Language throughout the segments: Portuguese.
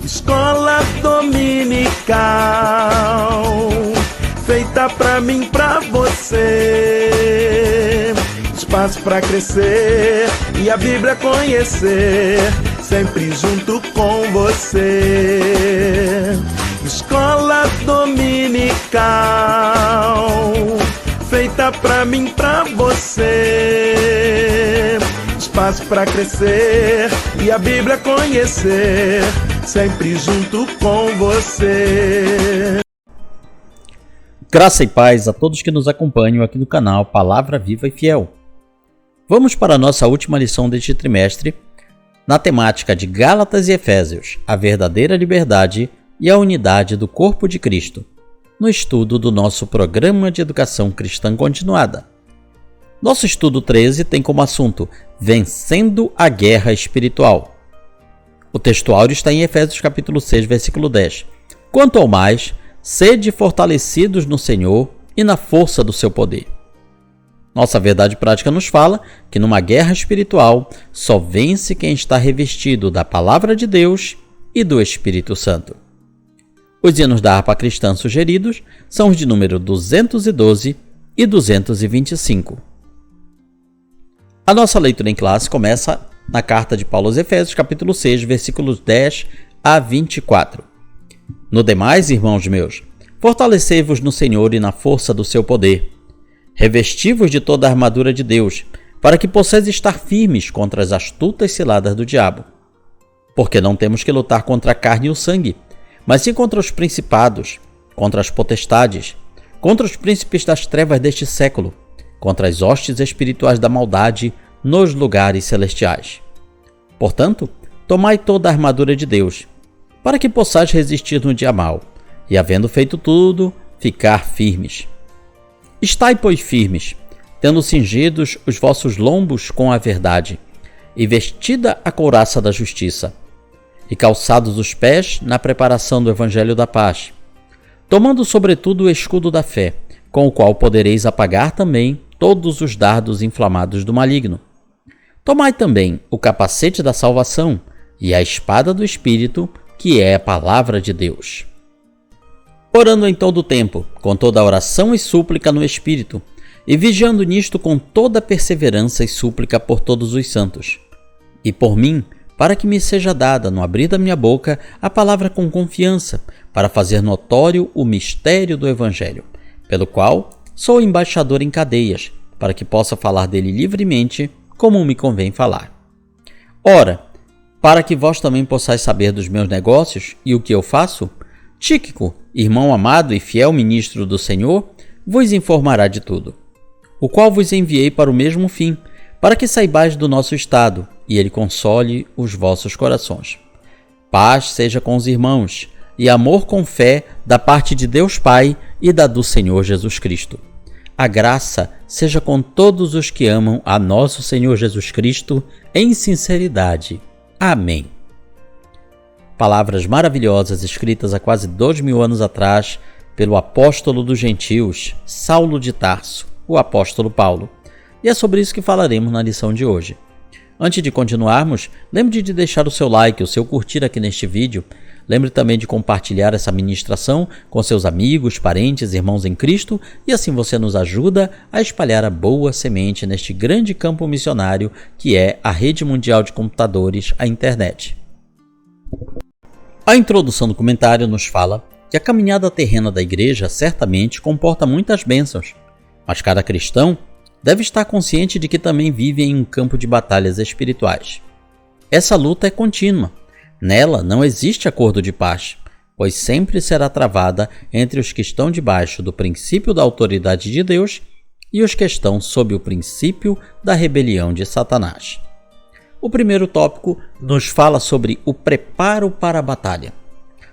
Escola dominical, feita pra mim, pra você. Espaço pra crescer e a Bíblia conhecer, sempre junto com você. Escola dominical, feita pra mim, pra você. Espaço pra crescer e a Bíblia conhecer, sempre junto com você. Graça e paz a todos que nos acompanham aqui no canal Palavra Viva e Fiel. Vamos para a nossa última lição deste trimestre, na temática de Gálatas e Efésios, a verdadeira liberdade e a unidade do corpo de Cristo, no estudo do nosso Programa de Educação Cristã Continuada. Nosso estudo 13 tem como assunto Vencendo a Guerra Espiritual. O texto áureo está em Efésios capítulo 6, versículo 10. Quanto ao mais, sede fortalecidos no Senhor e na força do seu poder. Nossa verdade prática nos fala que numa guerra espiritual só vence quem está revestido da Palavra de Deus e do Espírito Santo. Os hinos da harpa cristã sugeridos são os de número 212 e 225. A nossa leitura em classe começa na carta de Paulo aos Efésios, capítulo 6, versículos 10 a 24. No demais, irmãos meus, fortalecei-vos no Senhor e na força do seu poder. Revesti-vos de toda a armadura de Deus, para que possais estar firmes contra as astutas ciladas do diabo. Porque não temos que lutar contra a carne e o sangue, mas sim contra os principados, contra as potestades, contra os príncipes das trevas deste século, contra as hostes espirituais da maldade nos lugares celestiais. Portanto, tomai toda a armadura de Deus, para que possais resistir no dia mau, e havendo feito tudo, ficar firmes. Estai, pois, firmes, tendo cingidos os vossos lombos com a verdade, e vestida a couraça da justiça, e calçados os pés na preparação do evangelho da paz, tomando sobretudo o escudo da fé, com o qual podereis apagar também todos os dardos inflamados do maligno. Tomai também o capacete da salvação e a espada do Espírito, que é a palavra de Deus. Orando em todo o tempo, com toda a oração e súplica no Espírito, e vigiando nisto com toda perseverança e súplica por todos os santos. E por mim, para que me seja dada, no abrir da minha boca, a palavra com confiança, para fazer notório o mistério do Evangelho, pelo qual sou embaixador em cadeias, para que possa falar dele livremente, como me convém falar. Ora, para que vós também possais saber dos meus negócios e o que eu faço, Tíquico, irmão amado e fiel ministro do Senhor, vos informará de tudo, o qual vos enviei para o mesmo fim, para que saibais do nosso estado, e ele console os vossos corações. Paz seja com os irmãos, e amor com fé da parte de Deus Pai e da do Senhor Jesus Cristo. A graça seja com todos os que amam a nosso Senhor Jesus Cristo em sinceridade. Amém. Palavras maravilhosas escritas há quase 2000 anos atrás pelo apóstolo dos gentios, Saulo de Tarso, o apóstolo Paulo. E é sobre isso que falaremos na lição de hoje. Antes de continuarmos, lembre de deixar o seu like, o seu curtir aqui neste vídeo. Lembre também de compartilhar essa ministração com seus amigos, parentes, irmãos em Cristo, e assim você nos ajuda a espalhar a boa semente neste grande campo missionário que é a rede mundial de computadores, a internet. A introdução do comentário nos fala que a caminhada terrena da igreja certamente comporta muitas bênçãos, mas cada cristão deve estar consciente de que também vive em um campo de batalhas espirituais. Essa luta é contínua. Nela não existe acordo de paz, pois sempre será travada entre os que estão debaixo do princípio da autoridade de Deus e os que estão sob o princípio da rebelião de Satanás. O primeiro tópico nos fala sobre o preparo para a batalha.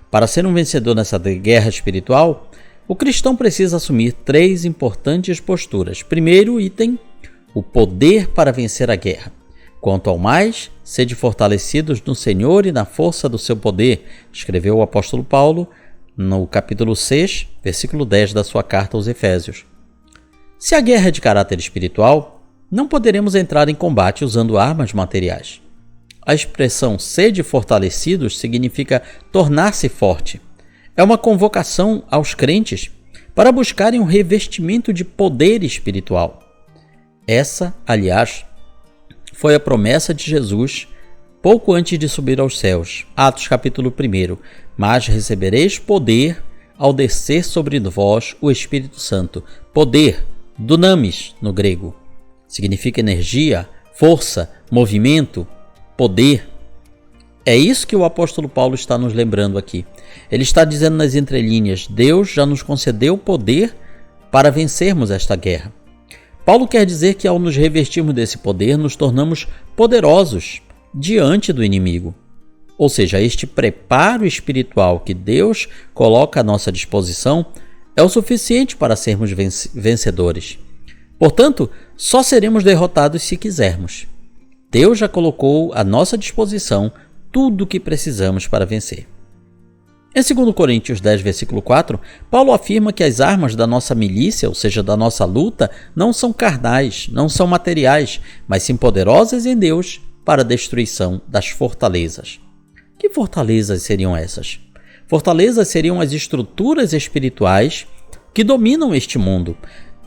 Para ser um vencedor nessa guerra espiritual, o cristão precisa assumir 3 importantes posturas. Primeiro item, o poder para vencer a guerra. Quanto ao mais, sede fortalecidos no Senhor e na força do seu poder, escreveu o apóstolo Paulo no capítulo 6, versículo 10 da sua carta aos Efésios. Se a guerra é de caráter espiritual, não poderemos entrar em combate usando armas materiais. A expressão sede fortalecidos significa tornar-se forte. É uma convocação aos crentes para buscarem um revestimento de poder espiritual. Essa, aliás, foi a promessa de Jesus pouco antes de subir aos céus. Atos capítulo 1. Mas recebereis poder ao descer sobre vós o Espírito Santo. Poder, dunamis no grego, significa energia, força, movimento, poder. É isso que o apóstolo Paulo está nos lembrando aqui. Ele está dizendo nas entrelinhas: Deus já nos concedeu poder para vencermos esta guerra. Paulo quer dizer que ao nos revestirmos desse poder, nos tornamos poderosos diante do inimigo. Ou seja, este preparo espiritual que Deus coloca à nossa disposição é o suficiente para sermos vencedores. Portanto, só seremos derrotados se quisermos. Deus já colocou à nossa disposição tudo o que precisamos para vencer. Em 2 Coríntios 10, versículo 4, Paulo afirma que as armas da nossa milícia, ou seja, da nossa luta, não são carnais, não são materiais, mas sim poderosas em Deus para a destruição das fortalezas. Que fortalezas seriam essas? Fortalezas seriam as estruturas espirituais que dominam este mundo,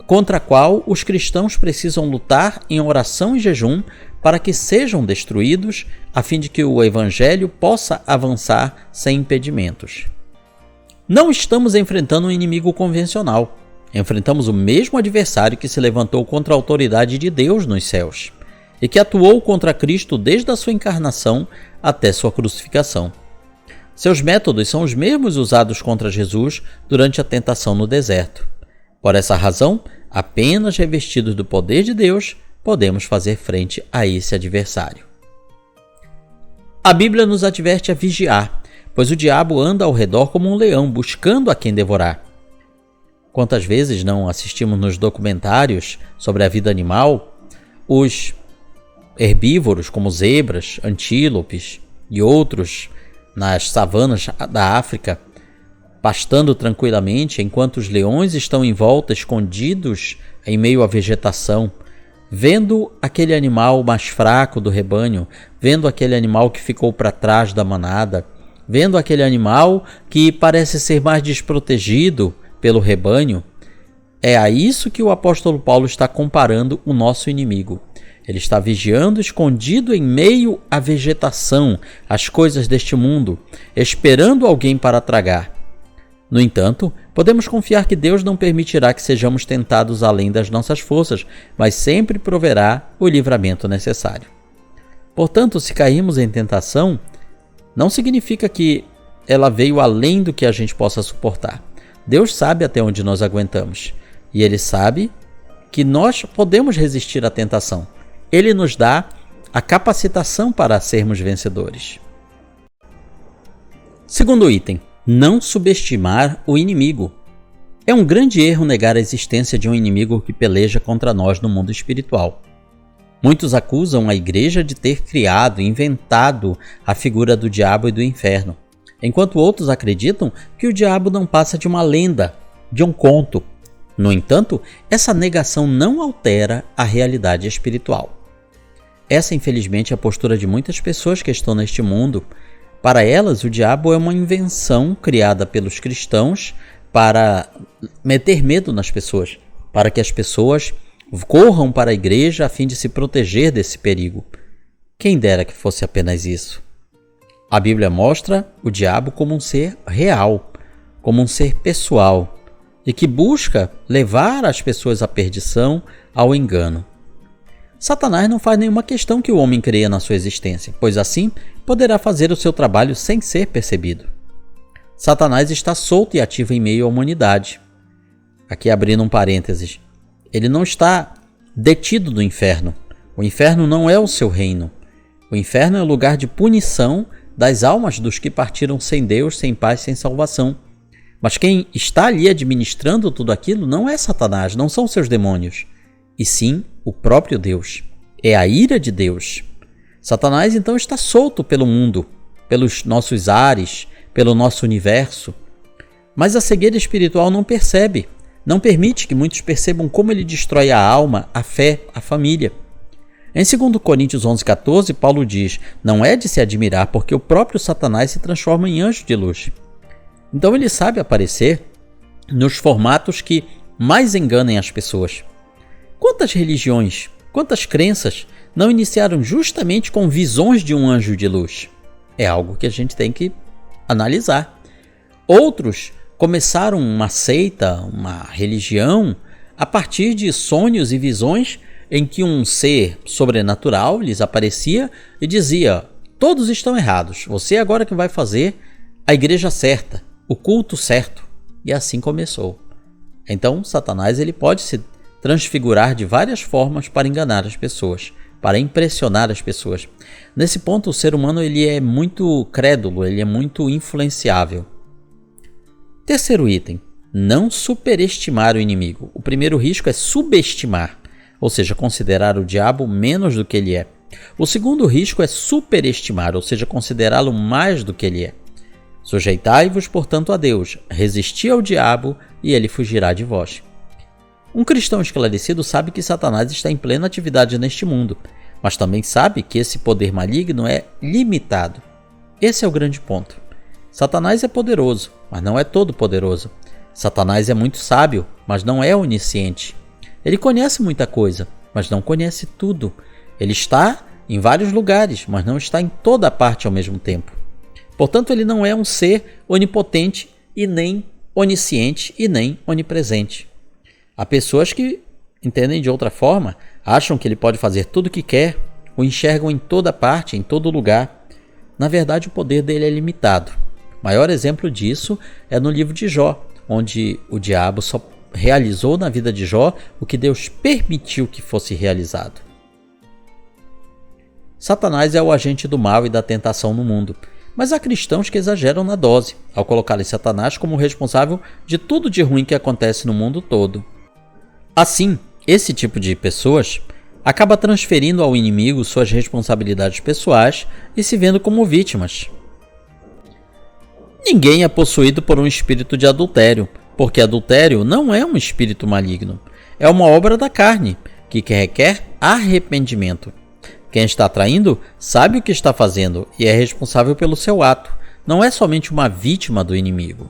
contra a qual os cristãos precisam lutar em oração e jejum para que sejam destruídos, a fim de que o evangelho possa avançar sem impedimentos. Não estamos enfrentando um inimigo convencional. Enfrentamos o mesmo adversário que se levantou contra a autoridade de Deus nos céus e que atuou contra Cristo desde a sua encarnação até sua crucificação. Seus métodos são os mesmos usados contra Jesus durante a tentação no deserto. Por essa razão, apenas revestidos do poder de Deus, podemos fazer frente a esse adversário. A Bíblia nos adverte a vigiar, pois o diabo anda ao redor como um leão, buscando a quem devorar. Quantas vezes não assistimos nos documentários sobre a vida animal, os herbívoros como zebras, antílopes e outros nas savanas da África, pastando tranquilamente, enquanto os leões estão em volta, escondidos em meio à vegetação, vendo aquele animal mais fraco do rebanho, vendo aquele animal que ficou para trás da manada, vendo aquele animal que parece ser mais desprotegido pelo rebanho. É a isso que o apóstolo Paulo está comparando o nosso inimigo. Ele está vigiando escondido em meio à vegetação, às coisas deste mundo, esperando alguém para tragar. No entanto, podemos confiar que Deus não permitirá que sejamos tentados além das nossas forças, mas sempre proverá o livramento necessário. Portanto, se cairmos em tentação, não significa que ela veio além do que a gente possa suportar. Deus sabe até onde nós aguentamos, e Ele sabe que nós podemos resistir à tentação. Ele nos dá a capacitação para sermos vencedores. Segundo item: não subestimar o inimigo. É um grande erro negar a existência de um inimigo que peleja contra nós no mundo espiritual. Muitos acusam a igreja de ter criado e inventado a figura do diabo e do inferno, enquanto outros acreditam que o diabo não passa de uma lenda, de um conto. No entanto, essa negação não altera a realidade espiritual. Essa, infelizmente, é a postura de muitas pessoas que estão neste mundo. Para elas, o diabo é uma invenção criada pelos cristãos para meter medo nas pessoas, para que as pessoas corram para a igreja a fim de se proteger desse perigo. Quem dera que fosse apenas isso. A Bíblia mostra o diabo como um ser real, como um ser pessoal, e que busca levar as pessoas à perdição, ao engano. Satanás não faz nenhuma questão que o homem creia na sua existência, pois assim poderá fazer o seu trabalho sem ser percebido. Satanás está solto e ativo em meio à humanidade. Aqui abrindo um parênteses, ele não está detido no inferno. O inferno não é o seu reino. O inferno é o lugar de punição das almas dos que partiram sem Deus, sem paz, sem salvação. Mas quem está ali administrando tudo aquilo não é Satanás, não são seus demônios, e sim o próprio Deus. É a ira de Deus. Satanás então está solto pelo mundo, pelos nossos ares, pelo nosso universo. Mas a cegueira espiritual não percebe, não permite que muitos percebam como ele destrói a alma, a fé, a família. Em 2 Coríntios 11,14, Paulo diz: não é de se admirar porque o próprio Satanás se transforma em anjo de luz. Então ele sabe aparecer nos formatos que mais enganem as pessoas. Quantas religiões, quantas crenças não iniciaram justamente com visões de um anjo de luz? É algo que a gente tem que analisar. Outros começaram uma seita, uma religião, a partir de sonhos e visões em que um ser sobrenatural lhes aparecia e dizia: todos estão errados, você agora que vai fazer a igreja certa, o culto certo. E assim começou. Então, Satanás ele pode se transfigurar de várias formas para enganar as pessoas, para impressionar as pessoas. Nesse ponto, o ser humano ele é muito crédulo, ele é muito influenciável. Terceiro item: não superestimar o inimigo. O primeiro risco é subestimar, ou seja, considerar o diabo menos do que ele é. O segundo risco é superestimar, ou seja, considerá-lo mais do que ele é. Sujeitai-vos, portanto, a Deus, resisti ao diabo e ele fugirá de vós. Um cristão esclarecido sabe que Satanás está em plena atividade neste mundo, mas também sabe que esse poder maligno é limitado. Esse é o grande ponto. Satanás é poderoso, mas não é todo poderoso. Satanás é muito sábio, mas não é onisciente. Ele conhece muita coisa, mas não conhece tudo. Ele está em vários lugares, mas não está em toda parte ao mesmo tempo. Portanto, ele não é um ser onipotente e nem onisciente e nem onipresente. Há pessoas que entendem de outra forma, acham que ele pode fazer tudo o que quer, o enxergam em toda parte, em todo lugar. Na verdade, o poder dele é limitado. O maior exemplo disso é no livro de Jó, onde o diabo só realizou na vida de Jó o que Deus permitiu que fosse realizado. Satanás é o agente do mal e da tentação no mundo, mas há cristãos que exageram na dose, ao colocarem Satanás como responsável de tudo de ruim que acontece no mundo todo. Assim, esse tipo de pessoas acaba transferindo ao inimigo suas responsabilidades pessoais e se vendo como vítimas. Ninguém é possuído por um espírito de adultério, porque adultério não é um espírito maligno, é uma obra da carne, que requer arrependimento. Quem está traindo sabe o que está fazendo e é responsável pelo seu ato, não é somente uma vítima do inimigo.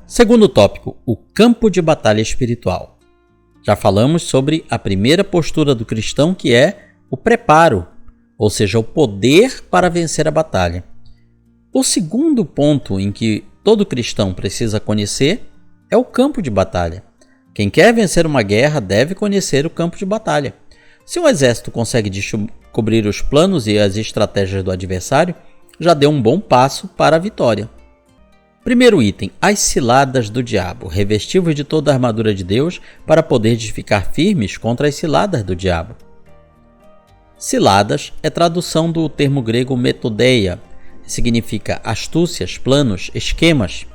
Segundo tópico, o campo de batalha espiritual. Já falamos sobre a primeira postura do cristão, que é o preparo, ou seja, o poder para vencer a batalha. O segundo ponto em que todo cristão precisa conhecer é o campo de batalha. Quem quer vencer uma guerra deve conhecer o campo de batalha. Se um exército consegue descobrir os planos e as estratégias do adversário, já deu um bom passo para a vitória. Primeiro item, as ciladas do diabo. Revesti-vos de toda a armadura de Deus para poderdes ficar firmes contra as ciladas do diabo. Ciladas é tradução do termo grego metodeia, que significa astúcias, planos, esquemas.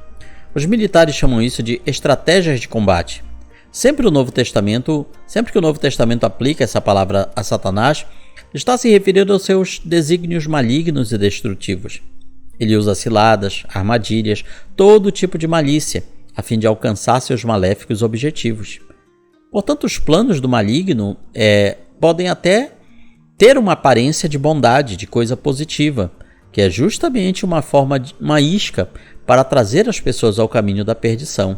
Os militares chamam isso de estratégias de combate. Sempre que o Novo Testamento aplica essa palavra a Satanás, está se referindo aos seus desígnios malignos e destrutivos. Ele usa ciladas, armadilhas, todo tipo de malícia, a fim de alcançar seus maléficos objetivos. Portanto, os planos do maligno podem até ter uma aparência de bondade, de coisa positiva, que é justamente uma isca para trazer as pessoas ao caminho da perdição.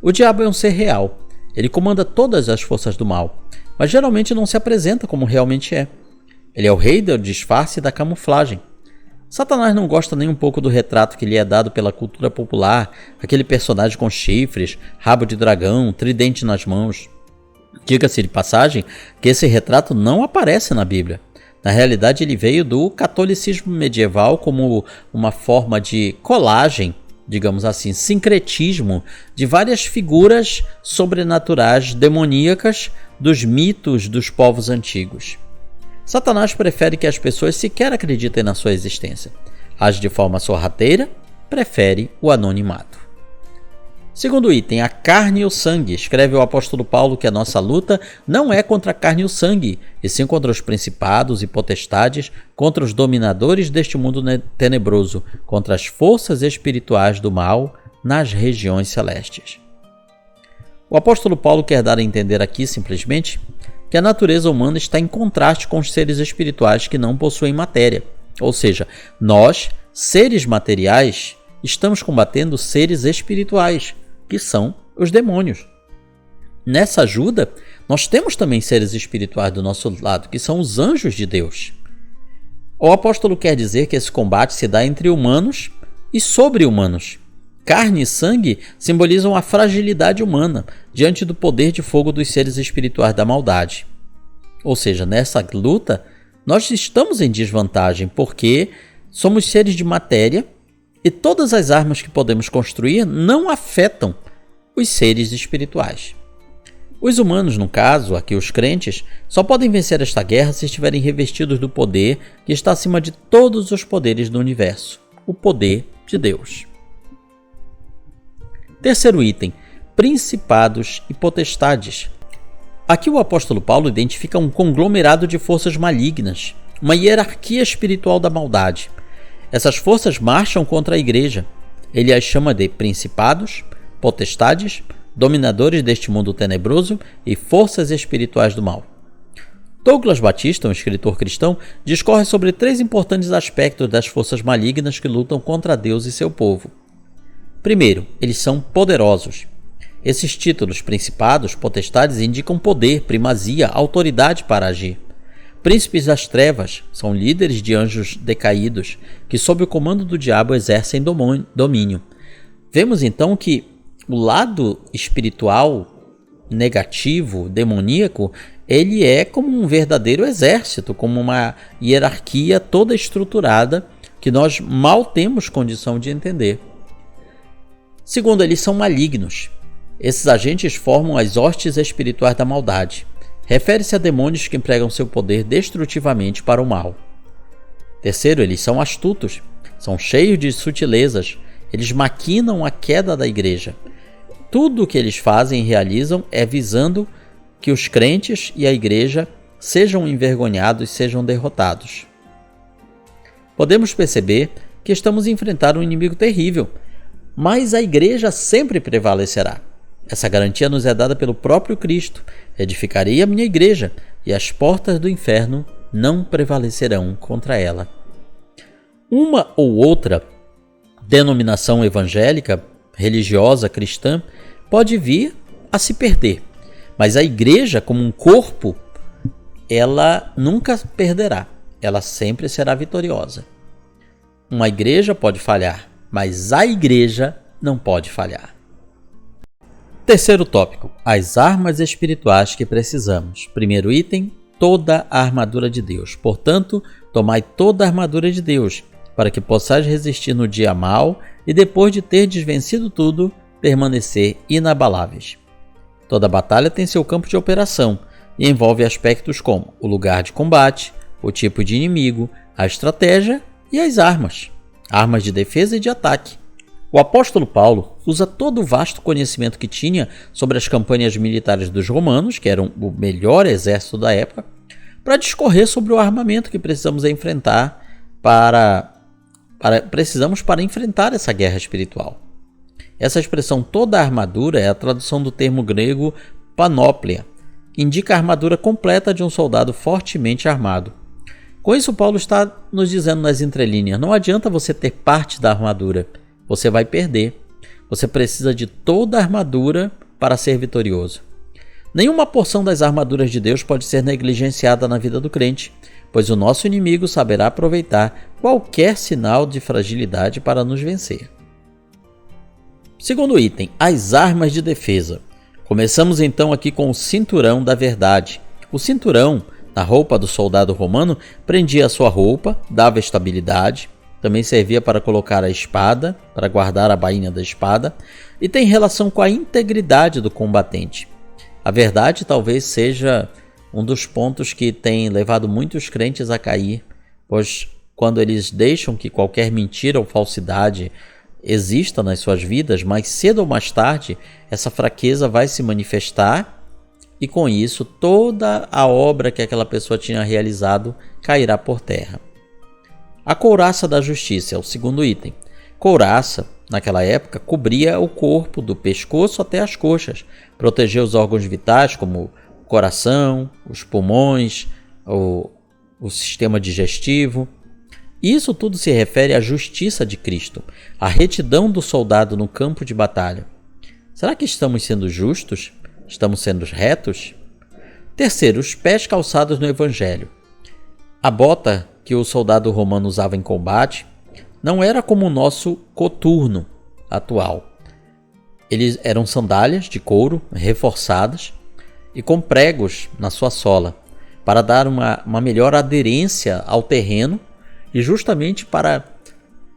O diabo é um ser real. Ele comanda todas as forças do mal, mas geralmente não se apresenta como realmente é. Ele é o rei do disfarce e da camuflagem. Satanás não gosta nem um pouco do retrato que lhe é dado pela cultura popular, aquele personagem com chifres, rabo de dragão, tridente nas mãos. Diga-se de passagem que esse retrato não aparece na Bíblia. Na realidade, ele veio do catolicismo medieval como uma forma de colagem, digamos assim, sincretismo de várias figuras sobrenaturais demoníacas dos mitos dos povos antigos. Satanás prefere que as pessoas sequer acreditem na sua existência. Age de forma sorrateira, prefere o anonimato. Segundo item, a carne e o sangue. Escreve o apóstolo Paulo que a nossa luta não é contra a carne e o sangue, e sim contra os principados e potestades, contra os dominadores deste mundo tenebroso, contra as forças espirituais do mal nas regiões celestes. O apóstolo Paulo quer dar a entender aqui simplesmente que a natureza humana está em contraste com os seres espirituais que não possuem matéria. Ou seja, nós, seres materiais, estamos combatendo seres espirituais, que são os demônios. Nessa ajuda, nós temos também seres espirituais do nosso lado, que são os anjos de Deus. O apóstolo quer dizer que esse combate se dá entre humanos e sobre-humanos. Carne e sangue simbolizam a fragilidade humana diante do poder de fogo dos seres espirituais da maldade. Ou seja, nessa luta, nós estamos em desvantagem porque somos seres de matéria e todas as armas que podemos construir não afetam os seres espirituais. Os humanos, no caso, aqui os crentes, só podem vencer esta guerra se estiverem revestidos do poder que está acima de todos os poderes do universo, o poder de Deus. Terceiro item, principados e potestades. Aqui o apóstolo Paulo identifica um conglomerado de forças malignas, uma hierarquia espiritual da maldade. Essas forças marcham contra a igreja. Ele as chama de principados, potestades, dominadores deste mundo tenebroso e forças espirituais do mal. Douglas Batista, um escritor cristão, discorre sobre 3 importantes aspectos das forças malignas que lutam contra Deus e seu povo. Primeiro, eles são poderosos. Esses títulos, principados, potestades, indicam poder, primazia, autoridade para agir. Príncipes das trevas são líderes de anjos decaídos que, sob o comando do diabo, exercem domínio. Vemos então que o lado espiritual, negativo, demoníaco, ele é como um verdadeiro exército, como uma hierarquia toda estruturada que nós mal temos condição de entender. Segundo, eles são malignos. Esses agentes formam as hostes espirituais da maldade. Refere-se a demônios que empregam seu poder destrutivamente para o mal. Terceiro, eles são astutos. São cheios de sutilezas. Eles maquinam a queda da igreja. Tudo o que eles fazem e realizam é visando que os crentes e a igreja sejam envergonhados, sejam derrotados. Podemos perceber que estamos a enfrentar um inimigo terrível, mas a igreja sempre prevalecerá. Essa garantia nos é dada pelo próprio Cristo. Edificarei a minha igreja, e as portas do inferno não prevalecerão contra ela. Uma ou outra denominação evangélica, religiosa, cristã, pode vir a se perder, mas a igreja, como um corpo, ela nunca perderá. Ela sempre será vitoriosa. Uma igreja pode falhar, mas a igreja não pode falhar. Terceiro tópico, as armas espirituais que precisamos. Primeiro item, toda a armadura de Deus. Portanto, tomai toda a armadura de Deus, para que possais resistir no dia mau e depois de ter desvencido tudo, permanecer inabaláveis. Toda batalha tem seu campo de operação e envolve aspectos como o lugar de combate, o tipo de inimigo, a estratégia e as armas. Armas de defesa e de ataque. O apóstolo Paulo usa todo o vasto conhecimento que tinha sobre as campanhas militares dos romanos, que eram o melhor exército da época, para discorrer sobre o armamento que precisamos enfrentar para enfrentar essa guerra espiritual. Essa expressão toda a armadura é a tradução do termo grego panóplia, que indica a armadura completa de um soldado fortemente armado. Com isso, Paulo está nos dizendo nas entrelinhas, não adianta você ter parte da armadura, você vai perder. Você precisa de toda a armadura para ser vitorioso. Nenhuma porção das armaduras de Deus pode ser negligenciada na vida do crente, pois o nosso inimigo saberá aproveitar qualquer sinal de fragilidade para nos vencer. Segundo item, as armas de defesa. Começamos então aqui com o cinturão da verdade. O cinturão, na roupa do soldado romano, prendia a sua roupa, dava estabilidade, também servia para colocar a espada, para guardar a bainha da espada, e tem relação com a integridade do combatente. A verdade talvez seja um dos pontos que tem levado muitos crentes a cair, pois quando eles deixam que qualquer mentira ou falsidade exista nas suas vidas, mais cedo ou mais tarde, essa fraqueza vai se manifestar e com isso toda a obra que aquela pessoa tinha realizado cairá por terra. A couraça da justiça é o segundo item. Couraça, naquela época, cobria o corpo do pescoço até as coxas, protegia os órgãos vitais como o coração, os pulmões, o sistema digestivo. Isso tudo se refere à justiça de Cristo, à retidão do soldado no campo de batalha. Será que estamos sendo justos? Estamos sendo retos? Terceiro, os pés calçados no Evangelho. A bota que o soldado romano usava em combate não era como o nosso coturno atual. Eles eram sandálias de couro reforçadas e com pregos na sua sola, para dar uma melhor aderência ao terreno e justamente para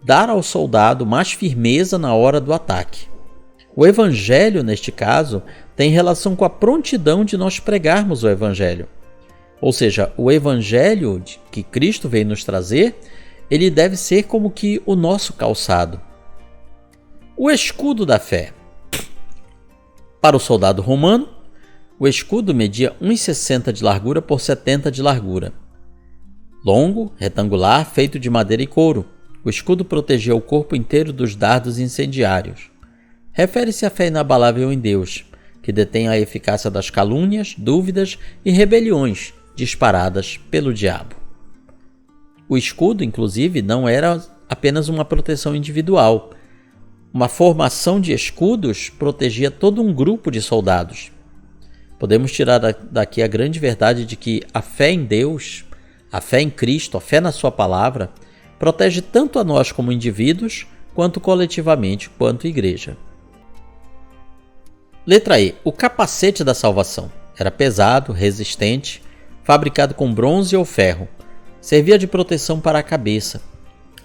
dar ao soldado mais firmeza na hora do ataque. O Evangelho, neste caso, tem relação com a prontidão de nós pregarmos o Evangelho. Ou seja, o Evangelho que Cristo veio nos trazer, ele deve ser como que o nosso calçado. O escudo da fé. Para o soldado romano, o escudo media 1,60 de largura por 70 de largura. Longo, retangular, feito de madeira e couro. O escudo protegia o corpo inteiro dos dardos incendiários. Refere-se à fé inabalável em Deus, que detém a eficácia das calúnias, dúvidas e rebeliões disparadas pelo diabo. O escudo, inclusive, não era apenas uma proteção individual. Uma formação de escudos protegia todo um grupo de soldados. Podemos tirar daqui a grande verdade de que a fé em Deus, a fé em Cristo, a fé na sua palavra, protege tanto a nós como indivíduos, quanto coletivamente, quanto igreja. Letra E. O capacete da salvação. Era pesado, resistente, fabricado com bronze ou ferro. Servia de proteção para a cabeça.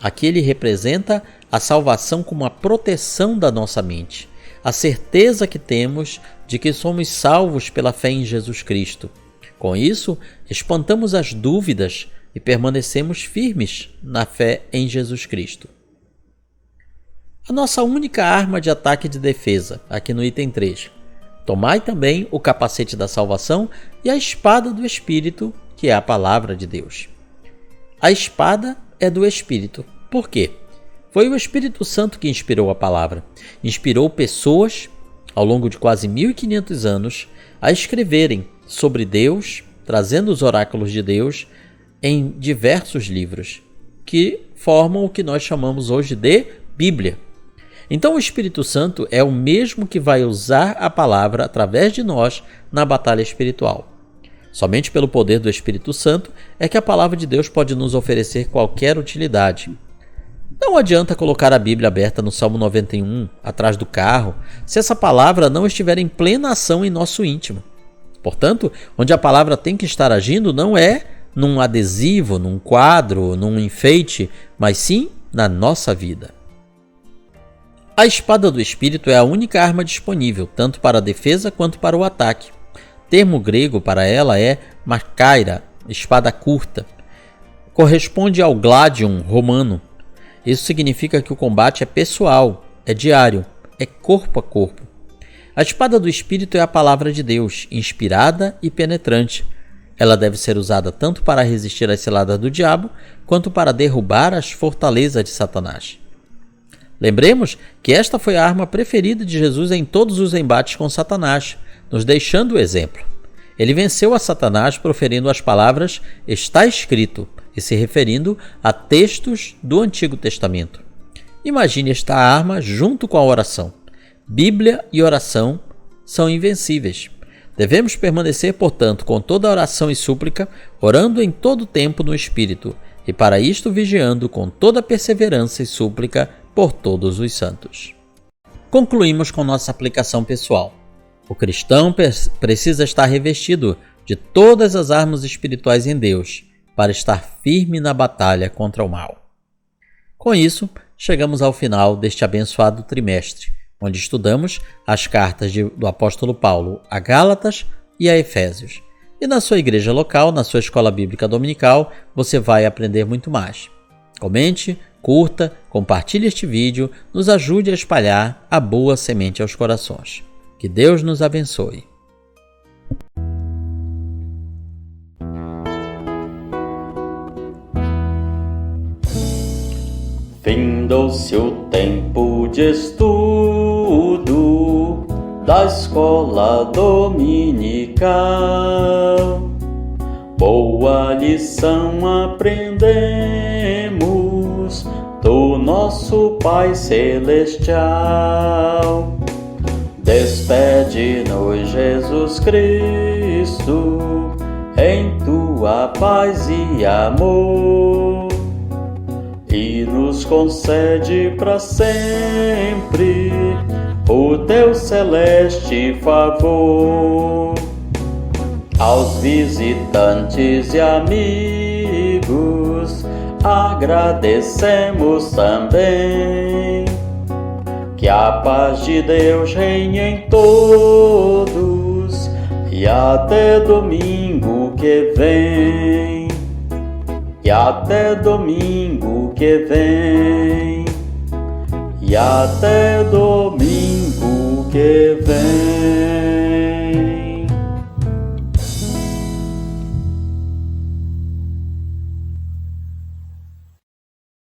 Aqui ele representa a salvação como a proteção da nossa mente, a certeza que temos de que somos salvos pela fé em Jesus Cristo. Com isso, espantamos as dúvidas e permanecemos firmes na fé em Jesus Cristo. A nossa única arma de ataque e de defesa, aqui no item 3. Tomai também o capacete da salvação e a espada do Espírito, que é a palavra de Deus. A espada é do Espírito. Por quê? Foi o Espírito Santo que inspirou a palavra. Inspirou pessoas, ao longo de quase 1500 anos, a escreverem sobre Deus, trazendo os oráculos de Deus em diversos livros, que formam o que nós chamamos hoje de Bíblia. Então o Espírito Santo é o mesmo que vai usar a palavra através de nós na batalha espiritual. Somente pelo poder do Espírito Santo é que a palavra de Deus pode nos oferecer qualquer utilidade. Não adianta colocar a Bíblia aberta no Salmo 91, atrás do carro, se essa palavra não estiver em plena ação em nosso íntimo. Portanto, onde a palavra tem que estar agindo não é num adesivo, num quadro, num enfeite, mas sim na nossa vida. A espada do Espírito é a única arma disponível, tanto para a defesa quanto para o ataque. Termo grego para ela é makaira, espada curta. Corresponde ao gladium romano. Isso significa que o combate é pessoal, é diário, é corpo a corpo. A espada do Espírito é a palavra de Deus, inspirada e penetrante. Ela deve ser usada tanto para resistir às ciladas do diabo, quanto para derrubar as fortalezas de Satanás. Lembremos que esta foi a arma preferida de Jesus em todos os embates com Satanás, nos deixando o exemplo. Ele venceu a Satanás proferindo as palavras "está escrito" e se referindo a textos do Antigo Testamento. Imagine esta arma junto com a oração. Bíblia e oração são invencíveis. Devemos permanecer, portanto, com toda a oração e súplica, orando em todo tempo no Espírito, e para isto vigiando com toda perseverança e súplica por todos os santos. Concluímos com nossa aplicação pessoal. O cristão precisa estar revestido de todas as armas espirituais em Deus, para estar firme na batalha contra o mal. Com isso, chegamos ao final deste abençoado trimestre, onde estudamos as cartas do apóstolo Paulo a Gálatas e a Efésios. E na sua igreja local, na sua escola bíblica dominical, você vai aprender muito mais. Comente, curta, compartilhe este vídeo, nos ajude a espalhar a boa semente aos corações. Que Deus nos abençoe. Findou-se o tempo de estudo da escola dominical. dominical. Boa lição aprendemos do nosso Pai Celestial. Despede-nos, Jesus Cristo, em tua paz e amor, e nos concede para sempre o teu celeste favor. Aos visitantes e amigos agradecemos também. Que a paz de Deus reine em todos, e até domingo que vem. E até domingo que vem. E até domingo que vem.